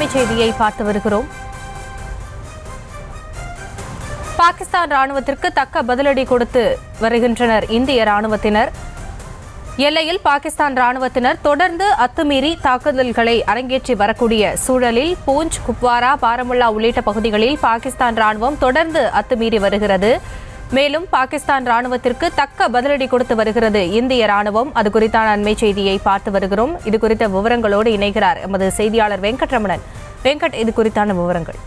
அண்மை செய்தியை பார்த்து வருகிறோம். பாகிஸ்தான் ராணுவத்திற்கு தக்க பதிலடி கொடுத்து வருகின்றனர் இந்திய ராணுவத்தினர். எல்லையில் பாகிஸ்தான் ராணுவத்தினர் தொடர்ந்து அத்துமீறி தாக்குதல்களை அரங்கேற்றி வரக்கூடிய சூழலில் பூஞ்ச், குப்வாரா, பாரமுல்லா உள்ளிட்ட பகுதிகளில் பாகிஸ்தான் ராணுவம் தொடர்ந்து அத்துமீறி வருகிறது. மேலும் பாகிஸ்தான் ராணுவத்திற்கு தக்க பதிலடி கொடுத்து வருகிறது இந்திய ராணுவம். அது குறித்தான அண்மை செய்தியை பார்த்து வருகிறோம். இது குறித்த விவரங்களோடு இணைகிறார் எமது செய்தியாளர் வெங்கட்ரமணன். வெங்கட், இது குறித்தான விவரங்கள்.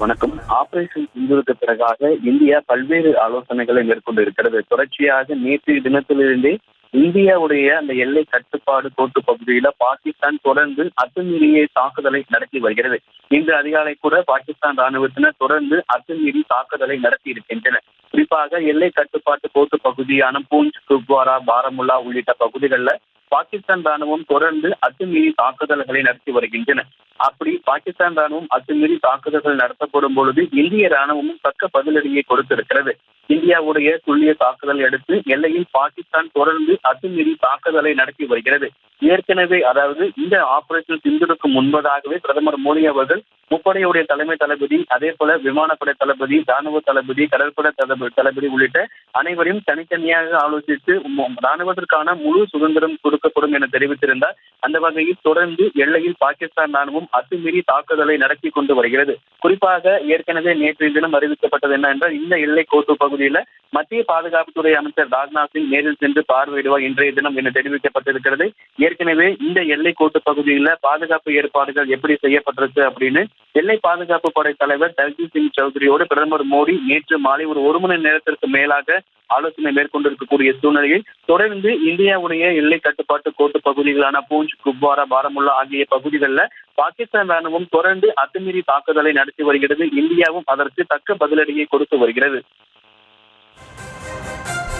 வணக்கம். ஆபரேஷன் சிந்தூருக்கு பிறகாக இந்தியா பல்வேறு ஆலோசனைகளை மேற்கொண்டு இருக்கிறது. தொடர்ச்சியாக நேற்று தினத்திலிருந்தே இந்தியாவுடைய அந்த எல்லை கட்டுப்பாடு கோட்டு பகுதியில பாகிஸ்தான் தொடர்ந்து அத்துமீறிய தாக்குதலை நடத்தி வருகிறது. இன்று அதிகாலை கூட பாகிஸ்தான் ராணுவத்தினர் தொடர்ந்து அத்துமீறி தாக்குதலை நடத்தி இருக்கின்றனர். குறிப்பாக எல்லை கட்டுப்பாட்டு கோட்டு பகுதியான பூஞ்ச், குப்வாரா, பாரமுல்லா உள்ளிட்ட பகுதிகளில் பாகிஸ்தான் ராணுவம் தொடர்ந்து அத்துமீறி தாக்குதல்களை நடத்தி வருகின்றனர். அப்படி பாகிஸ்தான் ராணுவம் அத்துமீறி தாக்குதல்கள் நடத்தப்படும் பொழுது இந்திய ராணுவமும் தக்க பதிலடியை கொடுத்திருக்கிறது. இந்தியாவுடைய துல்லிய தாக்குதலை அடுத்து எல்லையில் பாகிஸ்தான் தொடர்ந்து அத்துமீறி தாக்குதலை நடத்தி வருகிறது. ஏற்கனவே அதாவது இந்த ஆபரேஷன் சிந்தூருக்கு முன்பதாகவே பிரதமர் மோடி அவர்கள் முப்படையுடைய தலைமை தளபதி, அதே போல விமானப்படை தளபதி, ராணுவ தளபதி, கடற்படை தளபதி உள்ளிட்ட அனைவரையும் தனித்தனியாக ஆலோசித்து ராணுவத்திற்கான முழு சுதந்திரம் கொடுக்கப்படும் என தெரிவித்திருந்தார். அந்த வகையில் தொடர்ந்து எல்லையில் பாகிஸ்தான் ராணுவம் அத்துமீறி தாக்குதலை நடத்தி கொண்டு வருகிறது. குறிப்பாக ஏற்கனவே நேற்றைய தினம் அறிவிக்கப்பட்டது என்னவென்றால், இந்த எல்லை கோட்டு பகுதியில மத்திய பாதுகாப்புத்துறை அமைச்சர் ராஜ்நாத் சிங் நேரில் சென்று பார்வையிடுவார் இன்றைய தினம் என தெரிவிக்கப்பட்டிருக்கிறது. ஏற்கனவே இந்த எல்லை கோட்டு பகுதியில பாதுகாப்பு ஏற்பாடுகள் எப்படி செய்யப்பட்டிருக்கு அப்படின்னு எல்லை பாதுகாப்பு படை தலைவர் தல்ஜித் சிங் சௌத்ரியோடு பிரதமர் மோடி நேற்று மாலை ஒரு மணி நேரத்திற்கு மேலாக ஆலோசனை மேற்கொண்டிருக்கக்கூடிய சூழ்நிலையில் தொடர்ந்து இந்தியாவுடைய எல்லை கட்டுப்பாட்டு கோட்டு பகுதிகளான பூஞ்ச், குப்வாரா, பாரமுல்லா ஆகிய பகுதிகளில் பாகிஸ்தான் ராணுவம் தொடர்ந்து அத்துமீறி தாக்குதலை நடத்தி வருகிறது. இந்தியாவும் அதற்கு தக்க பதிலடியை கொடுத்து வருகிறது.